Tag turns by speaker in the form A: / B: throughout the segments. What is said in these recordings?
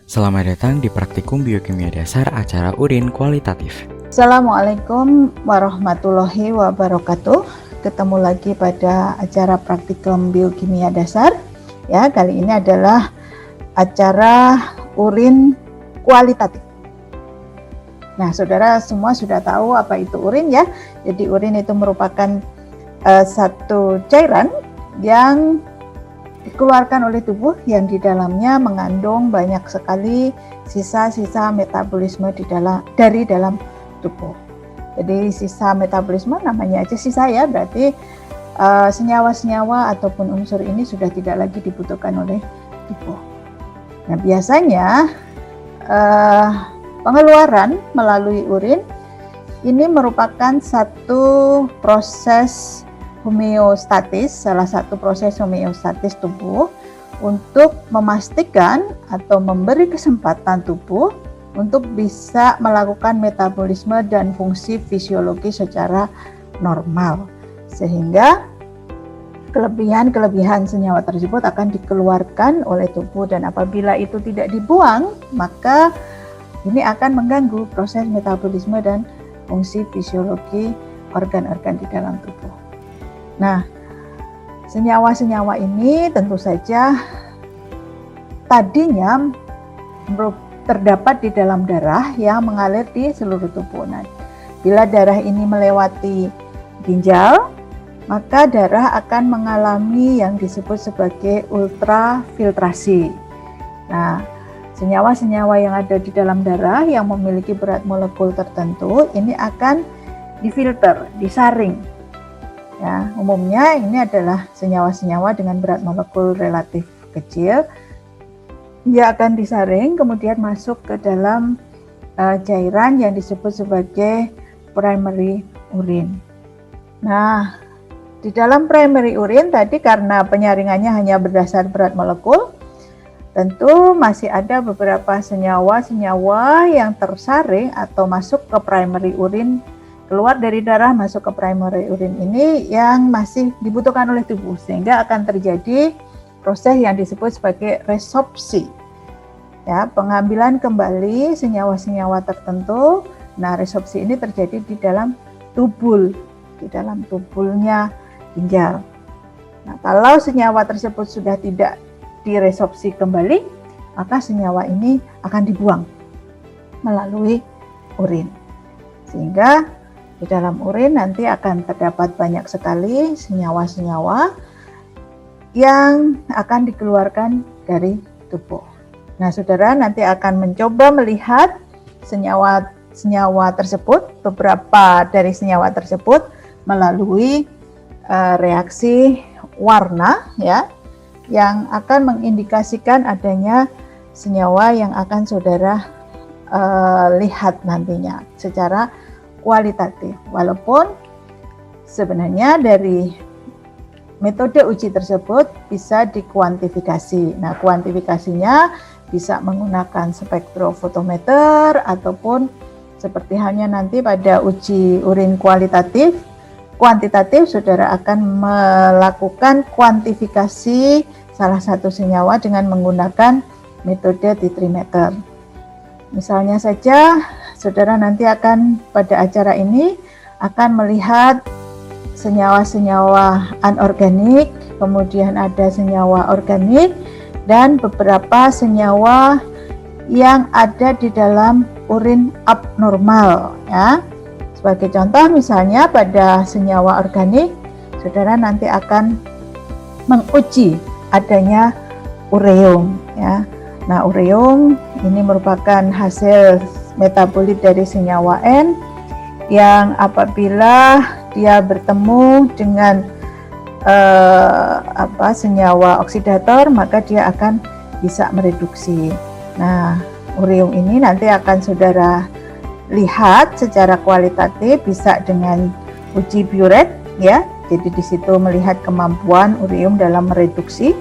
A: Selamat datang di Praktikum Biokimia Dasar acara Urin Kualitatif.
B: Assalamualaikum warahmatullahi wabarakatuh. Ketemu lagi pada acara Praktikum Biokimia Dasar. Ya, kali ini adalah acara urin kualitatif. Nah, saudara semua sudah tahu apa itu urin ya. Jadi urin itu merupakan satu cairan yang dikeluarkan oleh tubuh yang di dalamnya mengandung banyak sekali sisa-sisa metabolisme dari dalam tubuh. Jadi sisa metabolisme namanya aja sisa ya, berarti senyawa-senyawa ataupun unsur ini sudah tidak lagi dibutuhkan oleh tubuh. Nah, biasanya pengeluaran melalui urin ini merupakan satu proses homeostatis, salah satu proses homeostatis tubuh untuk memastikan atau memberi kesempatan tubuh untuk bisa melakukan metabolisme dan fungsi fisiologi secara normal, sehingga kelebihan senyawa tersebut akan dikeluarkan oleh tubuh, dan apabila itu tidak dibuang maka ini akan mengganggu proses metabolisme dan fungsi fisiologi organ-organ di dalam tubuh. Nah, senyawa-senyawa ini tentu saja tadinya terdapat di dalam darah yang mengalir di seluruh tubuh. Nah, bila darah ini melewati ginjal, maka darah akan mengalami yang disebut sebagai ultrafiltrasi. Nah, senyawa-senyawa yang ada di dalam darah yang memiliki berat molekul tertentu ini akan difilter, disaring. Ya, umumnya ini adalah senyawa-senyawa dengan berat molekul relatif kecil. Dia akan disaring kemudian masuk ke dalam cairan yang disebut sebagai primary urine. Nah, di dalam primary urine tadi karena penyaringannya hanya berdasar berat molekul, tentu masih ada beberapa senyawa-senyawa yang tersaring atau masuk ke primary urine, keluar dari darah masuk ke primary urine ini yang masih dibutuhkan oleh tubuh, sehingga akan terjadi proses yang disebut sebagai resorpsi. Ya, pengambilan kembali senyawa-senyawa tertentu. Nah, resorpsi ini terjadi di dalam tubul, di dalam tubulnya ginjal. Nah, kalau senyawa tersebut sudah tidak diresorpsi kembali, maka senyawa ini akan dibuang melalui urin. Sehingga di dalam urin nanti akan terdapat banyak sekali senyawa-senyawa yang akan dikeluarkan dari tubuh. Nah, saudara nanti akan mencoba melihat senyawa-senyawa tersebut, beberapa dari senyawa tersebut melalui reaksi warna ya, yang akan mengindikasikan adanya senyawa yang akan saudara lihat nantinya secara kualitatif, walaupun sebenarnya dari metode uji tersebut bisa dikuantifikasi. Nah, kuantifikasinya bisa menggunakan spektrofotometer ataupun seperti halnya nanti pada uji urin kuantitatif, saudara akan melakukan kuantifikasi salah satu senyawa dengan menggunakan metode titrimeter. Misalnya saja, saudara nanti akan pada acara ini akan melihat senyawa-senyawa anorganik, kemudian ada senyawa organik, dan beberapa senyawa yang ada di dalam urin abnormal ya. Sebagai contoh misalnya pada senyawa organik, saudara nanti akan menguji adanya ureum ya. Nah, ureum ini merupakan hasil metabolit dari senyawa N yang apabila dia bertemu dengan senyawa oksidator, maka dia akan bisa mereduksi. Nah, ureum ini nanti akan saudara lihat secara kualitatif bisa dengan uji Biuret ya. Jadi di situ melihat kemampuan ureum dalam mereduksi.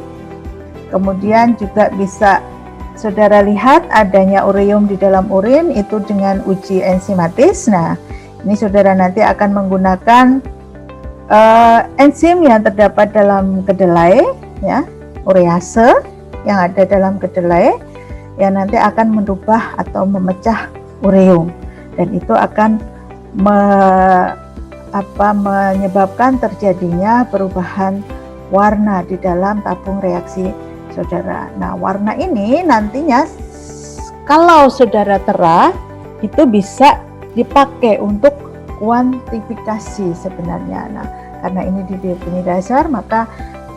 B: Kemudian juga bisa saudara lihat adanya ureum di dalam urin itu dengan uji enzimatis. Nah, ini saudara nanti akan menggunakan enzim yang terdapat dalam kedelai ya, urease yang ada dalam kedelai. yang nanti akan merubah atau memecah ureum, dan itu akan menyebabkan terjadinya perubahan warna di dalam tabung reaksi saudara. Nah, warna ini nantinya kalau saudara tera itu bisa dipakai untuk kuantifikasi sebenarnya. Nah, karena ini dihubungi dasar, maka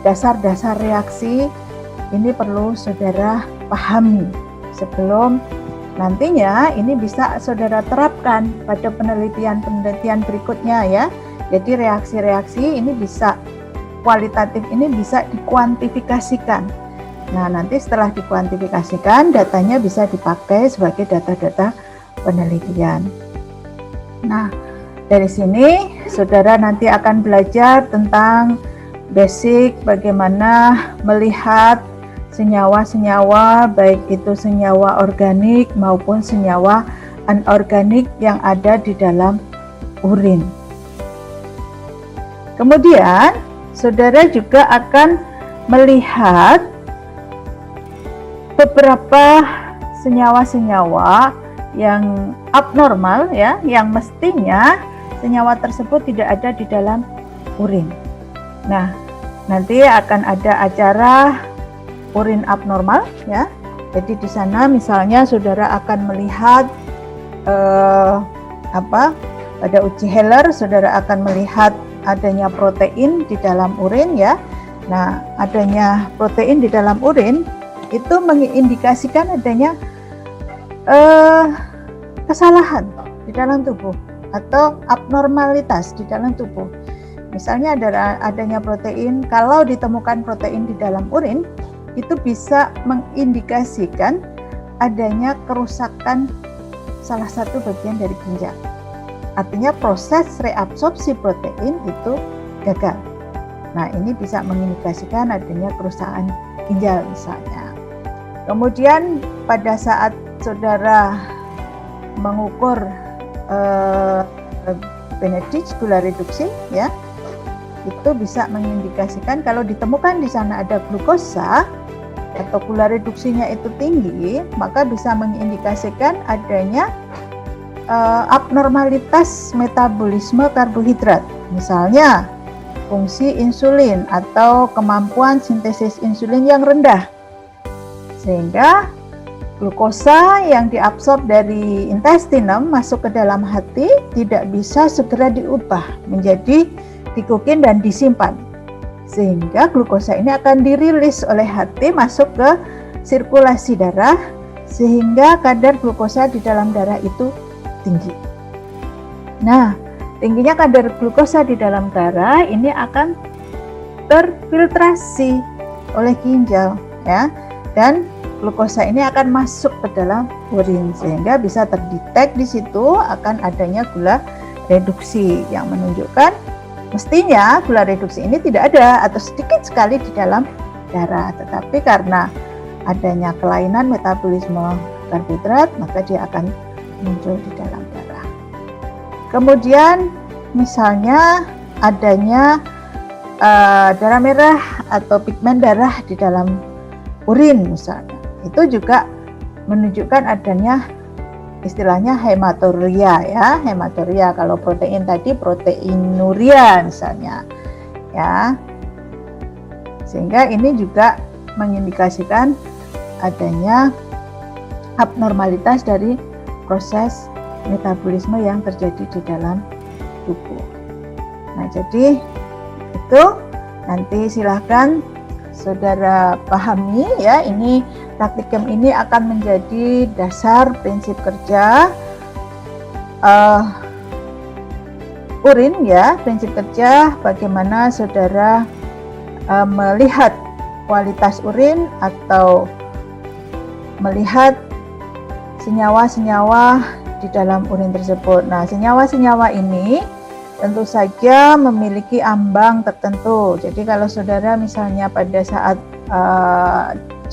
B: dasar-dasar reaksi ini perlu saudara pahami sebelum nantinya ini bisa saudara terapkan pada penelitian berikutnya ya. Jadi reaksi-reaksi ini bisa kualitatif, ini bisa dikuantifikasikan. Nah, nanti setelah dikuantifikasikan, datanya bisa dipakai sebagai data-data penelitian. Nah, dari sini saudara nanti akan belajar tentang basic bagaimana melihat senyawa-senyawa, baik itu senyawa organik maupun senyawa anorganik yang ada di dalam urin. Kemudian saudara juga akan melihat beberapa senyawa-senyawa yang abnormal ya, yang mestinya senyawa tersebut tidak ada di dalam urin. Nah, nanti akan ada acara urin abnormal ya. Jadi di sana misalnya saudara akan melihat pada uji Heller saudara akan melihat adanya protein di dalam urin ya. Nah, adanya protein di dalam urin itu mengindikasikan adanya kesalahan di dalam tubuh atau abnormalitas di dalam tubuh. Misalnya adanya protein, kalau ditemukan protein di dalam urin, itu bisa mengindikasikan adanya kerusakan salah satu bagian dari ginjal. Artinya proses reabsorpsi protein itu gagal. Nah, ini bisa mengindikasikan adanya kerusakan ginjal misalnya. Kemudian pada saat saudara mengukur Benedict gula reduksi ya, itu bisa mengindikasikan kalau ditemukan di sana ada glukosa atau gula reduksinya itu tinggi, maka bisa mengindikasikan adanya abnormalitas metabolisme karbohidrat. Misalnya fungsi insulin atau kemampuan sintesis insulin yang rendah, sehingga glukosa yang diabsorb dari intestinum masuk ke dalam hati tidak bisa segera diubah menjadi glikogen dan disimpan, sehingga glukosa ini akan dirilis oleh hati masuk ke sirkulasi darah, sehingga kadar glukosa di dalam darah itu tinggi. Nah, tingginya kadar glukosa di dalam darah ini akan terfiltrasi oleh ginjal ya, dan glukosa ini akan masuk ke dalam urin, sehingga bisa terdetek di situ akan adanya gula reduksi yang menunjukkan mestinya gula reduksi ini tidak ada atau sedikit sekali di dalam darah, tetapi karena adanya kelainan metabolisme karbohidrat maka dia akan muncul di dalam darah. Kemudian misalnya adanya darah merah atau pigmen darah di dalam urin misalnya, itu juga menunjukkan adanya istilahnya hematuria ya, hematuria. Kalau protein tadi proteinuria misalnya ya, sehingga ini juga mengindikasikan adanya abnormalitas dari proses metabolisme yang terjadi di dalam tubuh. Nah, jadi itu nanti silahkan saudara pahami ya, ini praktikum ini akan menjadi dasar prinsip kerja urin ya, prinsip kerja bagaimana saudara melihat kualitas urin atau melihat senyawa-senyawa di dalam urin tersebut. Nah, senyawa-senyawa ini tentu saja memiliki ambang tertentu. Jadi kalau saudara misalnya pada saat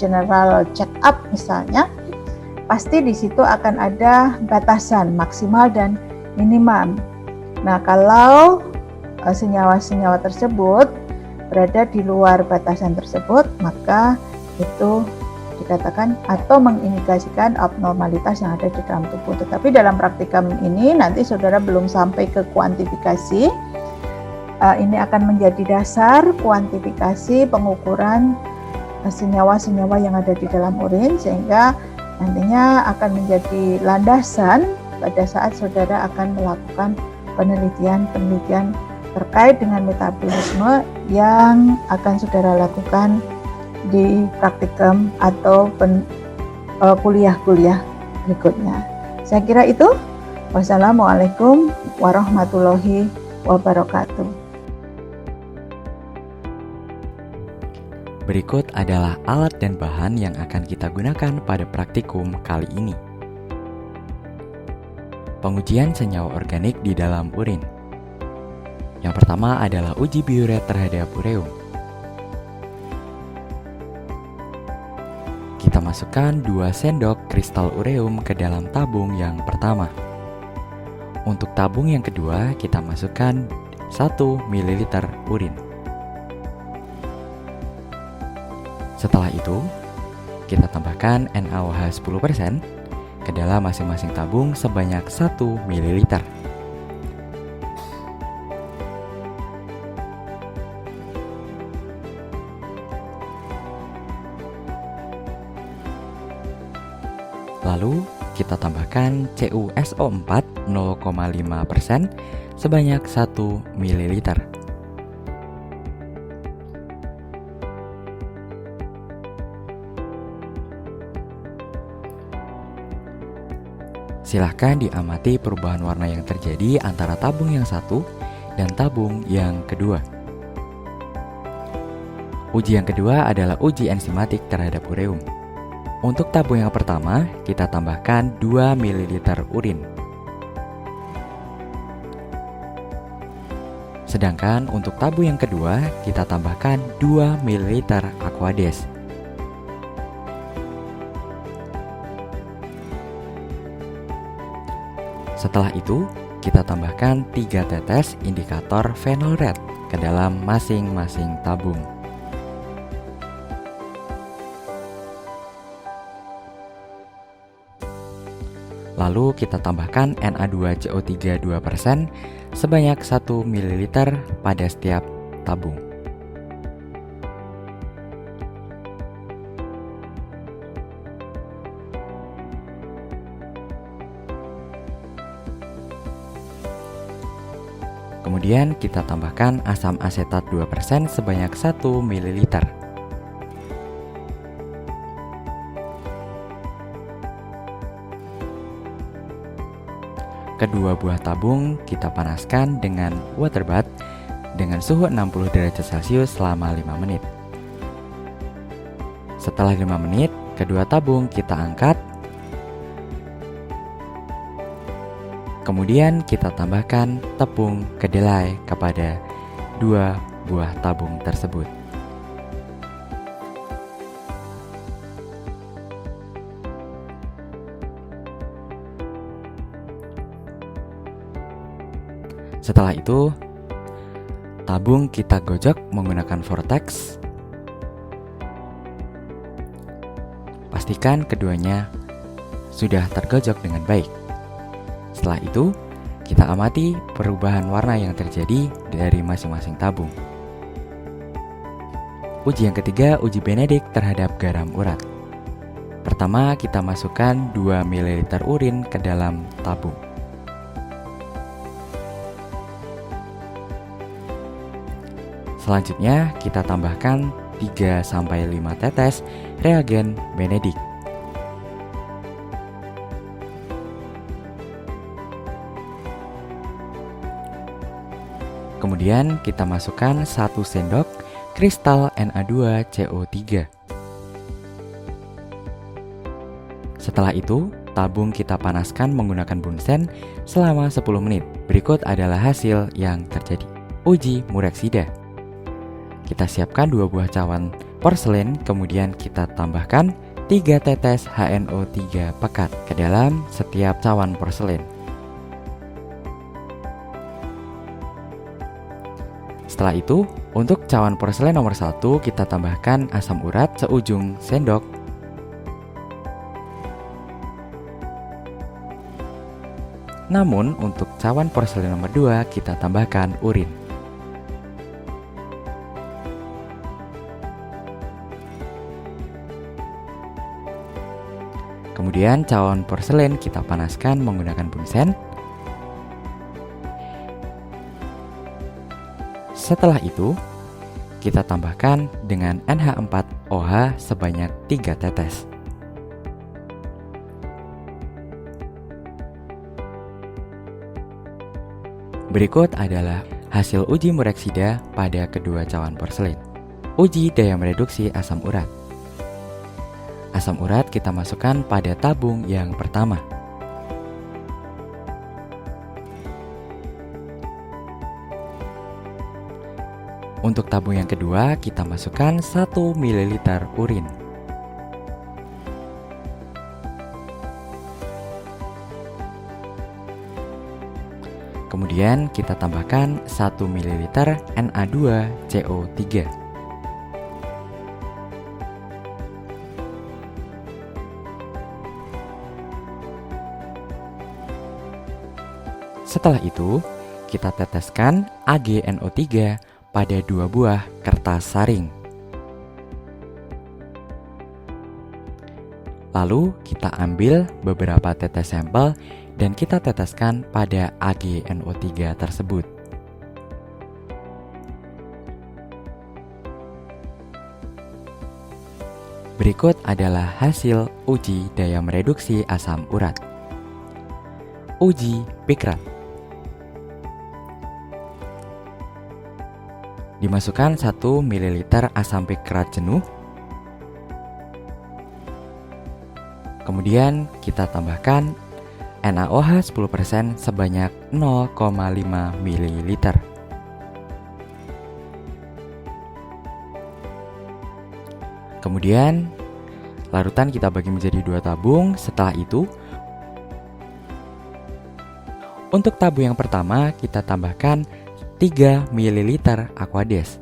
B: general check up misalnya, pasti di situ akan ada batasan maksimal dan minimum. Nah, kalau senyawa-senyawa tersebut berada di luar batasan tersebut, maka itu dikatakan atau mengindikasikan abnormalitas yang ada di dalam tubuh. Tetapi dalam praktikum ini nanti saudara belum sampai ke kuantifikasi. Ini akan menjadi dasar kuantifikasi pengukuran senyawa-senyawa yang ada di dalam urin, sehingga nantinya akan menjadi landasan pada saat saudara akan melakukan penelitian terkait dengan metabolisme yang akan saudara lakukan di praktikum atau kuliah-kuliah berikutnya. Saya kira itu. Wassalamualaikum warahmatullahi wabarakatuh.
A: Berikut adalah alat dan bahan yang akan kita gunakan pada praktikum kali ini. Pengujian senyawa organik di dalam urin. Yang pertama adalah uji biuret terhadap ureum. Kita masukkan 2 sendok kristal ureum ke dalam tabung yang pertama. Untuk tabung yang kedua, kita masukkan 1 ml urin. Setelah itu, kita tambahkan NaOH 10% ke dalam masing-masing tabung sebanyak 1 ml. Lalu, kita tambahkan CuSO4 0,5% sebanyak 1 ml. Silahkan diamati perubahan warna yang terjadi antara tabung yang satu dan tabung yang kedua. Uji yang kedua adalah uji enzimatik terhadap ureum. Untuk tabung yang pertama, kita tambahkan 2 ml urin. Sedangkan untuk tabung yang kedua, kita tambahkan 2 ml Aquades. Setelah itu, kita tambahkan 3 tetes indikator phenol red ke dalam masing-masing tabung. Lalu kita tambahkan Na2CO3 2% sebanyak 1 ml pada setiap tabung. Kemudian kita tambahkan asam asetat 2% sebanyak 1 ml. Kedua buah tabung kita panaskan dengan water bath dengan suhu 60 derajat Celcius selama 5 menit. Setelah 5 menit, kedua tabung kita angkat. Kemudian kita tambahkan tepung kedelai kepada 2 buah tabung tersebut. Setelah itu, tabung kita gojok menggunakan vortex. Pastikan keduanya sudah tergojok dengan baik. Setelah itu, kita amati perubahan warna yang terjadi dari masing-masing tabung. Uji yang ketiga, uji Benedict terhadap garam urat. Pertama, kita masukkan 2 ml urin ke dalam tabung. Selanjutnya, kita tambahkan 3-5 tetes reagen Benedict. Kemudian kita masukkan 1 sendok kristal Na2CO3. Setelah itu, tabung kita panaskan menggunakan bunsen selama 10 menit. Berikut adalah hasil yang terjadi. Uji Mureksida. Kita siapkan 2 buah cawan porselen, kemudian kita tambahkan 3 tetes HNO3 pekat ke dalam setiap cawan porselen. Setelah itu, untuk cawan porselen nomor 1 kita tambahkan asam urat seujung sendok. Namun untuk cawan porselen nomor 2 kita tambahkan urin. Kemudian cawan porselen kita panaskan menggunakan bunsen. Setelah itu, kita tambahkan dengan NH4OH sebanyak 3 tetes. Berikut adalah hasil uji mureksida pada kedua cawan porselen. Uji daya mereduksi asam urat. Asam urat kita masukkan pada tabung yang pertama. Untuk tabung yang kedua, kita masukkan 1 ml urin. Kemudian kita tambahkan 1 ml Na2CO3. Setelah itu, kita teteskan AgNO3 pada 2 buah kertas saring. Lalu kita ambil beberapa tetes sampel dan kita teteskan pada AgNO3 tersebut. Berikut adalah hasil uji daya mereduksi asam urat. Uji pikrat. Dimasukkan 1 ml asam pikrat jenuh. Kemudian kita tambahkan NaOH 10% sebanyak 0,5 ml. Kemudian larutan kita bagi menjadi 2 tabung. Setelah itu, untuk tabung yang pertama kita tambahkan 3 ml Aquades.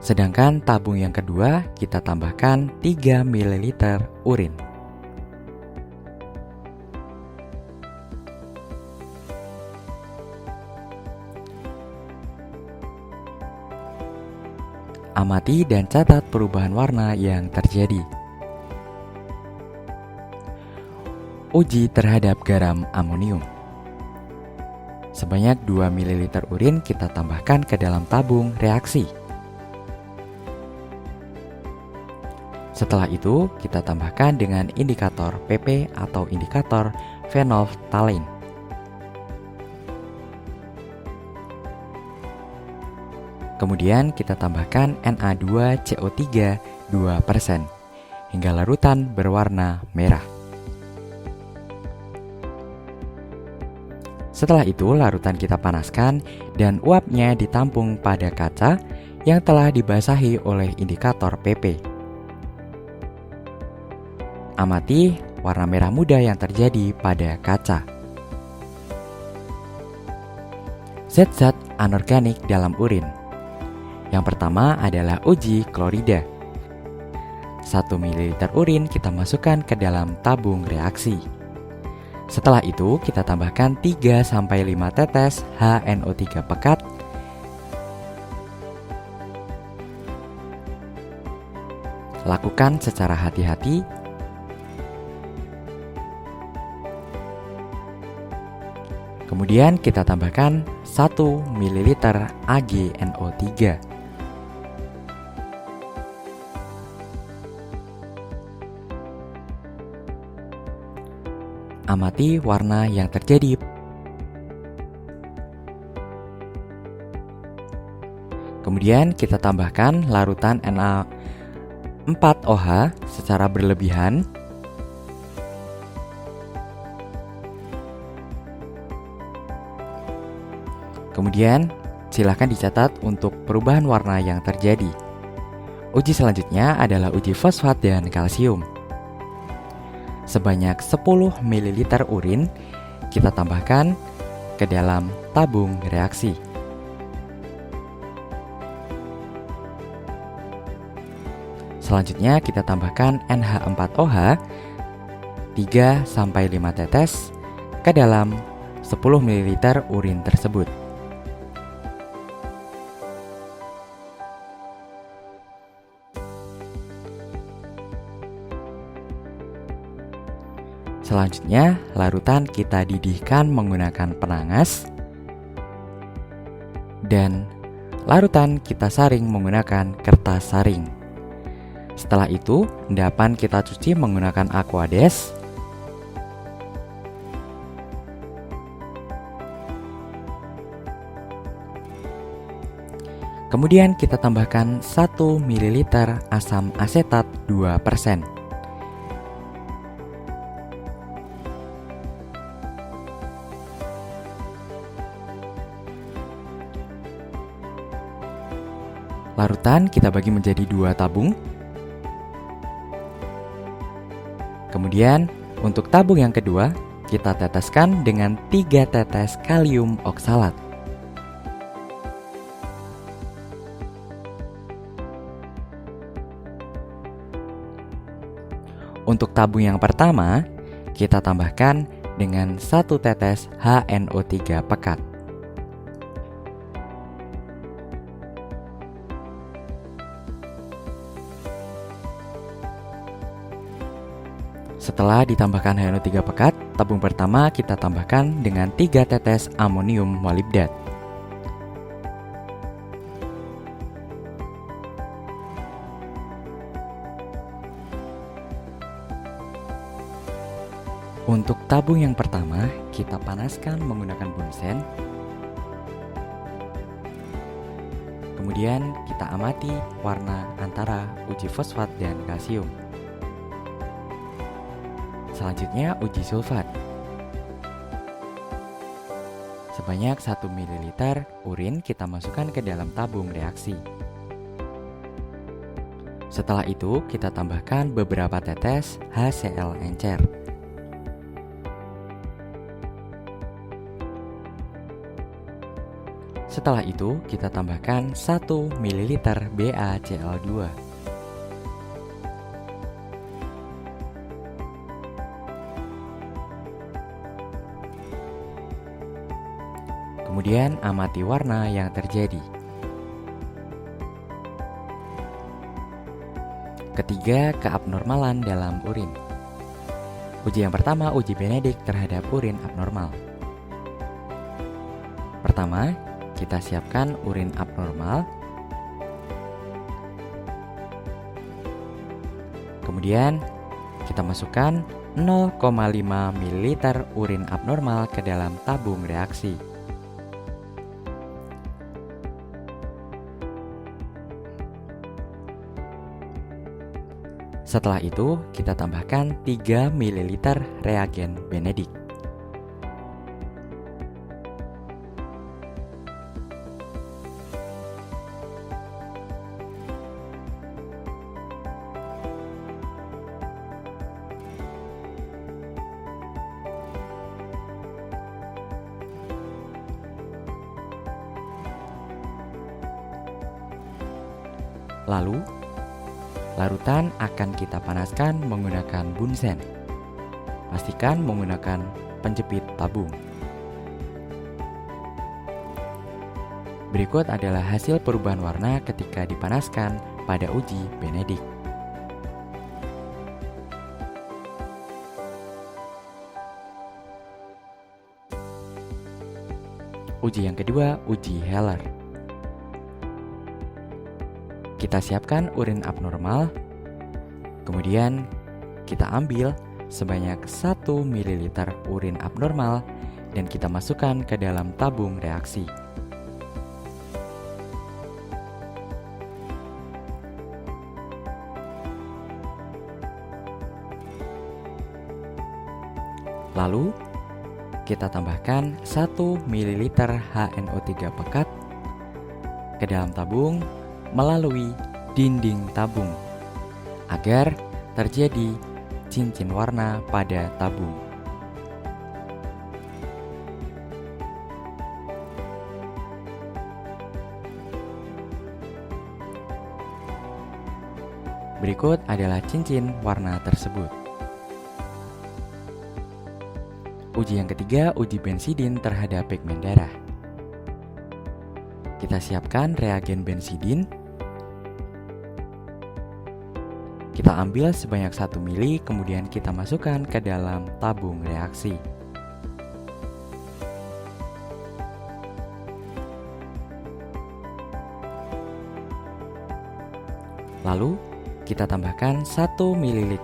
A: Sedangkan tabung yang kedua kita tambahkan 3 ml urin. Amati dan catat perubahan warna yang terjadi. Uji terhadap garam amonium. Sebanyak 2 ml urin kita tambahkan ke dalam tabung reaksi. Setelah itu, kita tambahkan dengan indikator PP atau indikator phenolphthalein. Kemudian kita tambahkan Na2CO3 2% hingga larutan berwarna merah. Setelah itu, larutan kita panaskan dan uapnya ditampung pada kaca yang telah dibasahi oleh indikator PP. Amati warna merah muda yang terjadi pada kaca. Zat-zat anorganik dalam urin. Yang pertama adalah uji klorida. 1 ml urin kita masukkan ke dalam tabung reaksi. Setelah itu, kita tambahkan 3-5 tetes HNO3 pekat. Lakukan secara hati-hati. Kemudian kita tambahkan 1 ml AgNO3. Amati warna yang terjadi. Kemudian kita tambahkan larutan Na4OH secara berlebihan. Kemudian silahkan dicatat untuk perubahan warna yang terjadi. Uji selanjutnya adalah uji fosfat dan kalsium. Sebanyak 10 ml urin kita tambahkan ke dalam tabung reaksi. Selanjutnya kita tambahkan NH4OH 3-5 tetes ke dalam 10 ml urin tersebut. Selanjutnya, larutan kita didihkan menggunakan penangas dan larutan kita saring menggunakan kertas saring. Setelah itu, endapan kita cuci menggunakan Aquades. Kemudian kita tambahkan 1 ml asam asetat 2%. Larutan kita bagi menjadi 2 tabung. Kemudian untuk tabung yang kedua, kita teteskan dengan 3 tetes kalium oksalat. Untuk tabung yang pertama, kita tambahkan dengan 1 tetes HNO3 pekat. Setelah ditambahkan HNO3 pekat, tabung pertama kita tambahkan dengan 3 tetes amonium molibdat. Untuk tabung yang pertama, kita panaskan menggunakan bunsen. Kemudian kita amati warna antara uji fosfat dan kalsium. Selanjutnya uji sulfat. Sebanyak 1 ml urin kita masukkan ke dalam tabung reaksi. Setelah itu kita tambahkan beberapa tetes HCl encer. Setelah itu kita tambahkan 1 ml BaCl2. Kemudian amati warna yang terjadi. Ketiga, keabnormalan dalam urin. Uji yang pertama, uji Benedict terhadap urin abnormal. Pertama, kita siapkan urin abnormal. Kemudian, kita masukkan 0,5 ml urin abnormal ke dalam tabung reaksi. Setelah itu, kita tambahkan 3 ml reagen Benedict. Lalu, larutan akan kita panaskan menggunakan bunsen. Pastikan menggunakan penjepit tabung. Berikut adalah hasil perubahan warna ketika dipanaskan pada uji Benedict. Uji yang kedua, uji Heller. Kita siapkan urin abnormal, kemudian kita ambil sebanyak 1 ml urin abnormal dan kita masukkan ke dalam tabung reaksi. Lalu, kita tambahkan 1 ml HNO3 pekat ke dalam tabung melalui dinding tabung agar terjadi cincin warna pada tabung. Berikut adalah cincin warna tersebut. Uji yang ketiga, uji bensidin terhadap pigmen darah. Kita siapkan reagen bensidin. Kita ambil sebanyak 1 mili, kemudian kita masukkan ke dalam tabung reaksi. Lalu, kita tambahkan 1 ml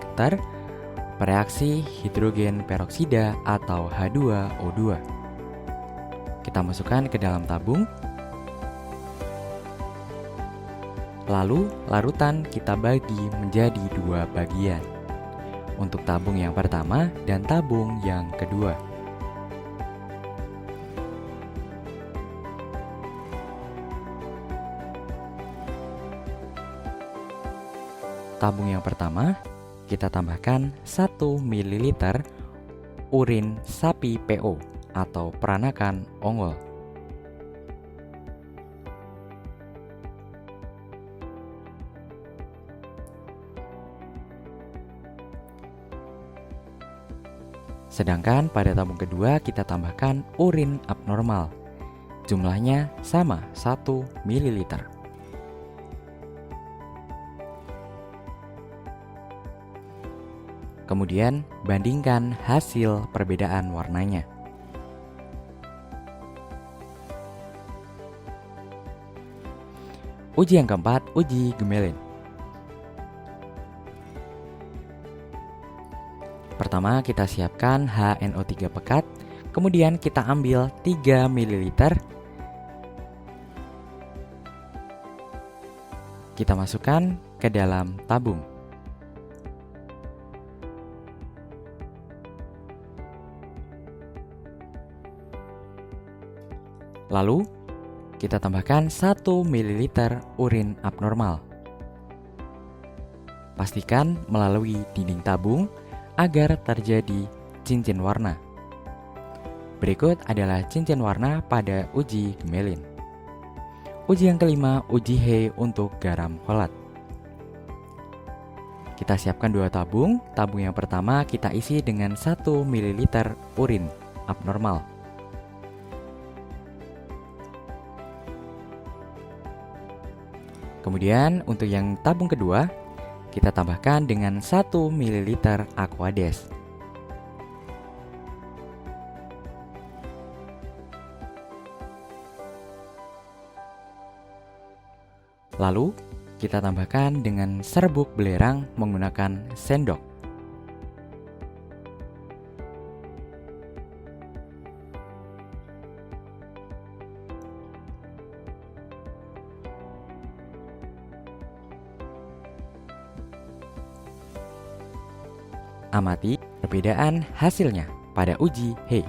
A: pereaksi hidrogen peroksida atau H2O2. Kita masukkan ke dalam tabung. Lalu, larutan kita bagi menjadi 2 bagian. Untuk tabung yang pertama dan tabung yang kedua. Tabung yang pertama, kita tambahkan 1 ml urin sapi PO atau peranakan ongol. Sedangkan pada tabung kedua kita tambahkan urin abnormal. Jumlahnya sama 1 ml. Kemudian bandingkan hasil perbedaan warnanya. Uji yang keempat, uji gemelin. Pertama kita siapkan HNO3 pekat, kemudian kita ambil 3 ml. Kita masukkan ke dalam tabung. Lalu, kita tambahkan 1 ml urin abnormal. Pastikan melalui dinding tabung agar terjadi cincin warna. Berikut adalah cincin warna pada uji gemelin. Uji yang kelima, uji He untuk garam folat. Kita siapkan 2 tabung. Tabung yang pertama kita isi dengan 1 ml urin abnormal. Kemudian untuk yang tabung kedua, kita tambahkan dengan 1 ml Aquades. Lalu, kita tambahkan dengan serbuk belerang menggunakan sendok. Amati perbedaan hasilnya pada uji He.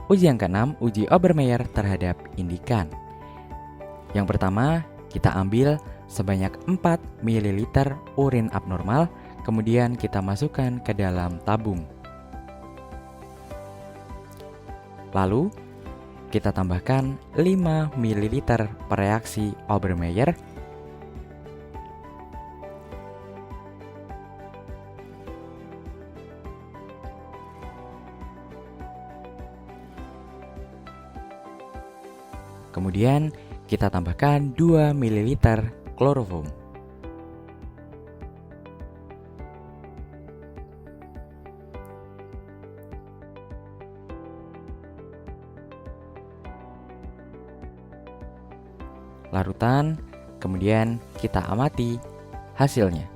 A: Uji yang keenam, uji Obermeyer terhadap indikan. Yang pertama, kita ambil sebanyak 4 ml urin abnormal, kemudian kita masukkan ke dalam tabung. Lalu, kita tambahkan 5 ml pereaksi Obermeyer. Kemudian kita tambahkan 2 ml kloroform. Larutan, kemudian kita amati hasilnya.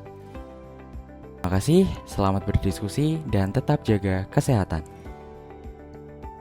A: Terima kasih, selamat berdiskusi dan tetap jaga kesehatan.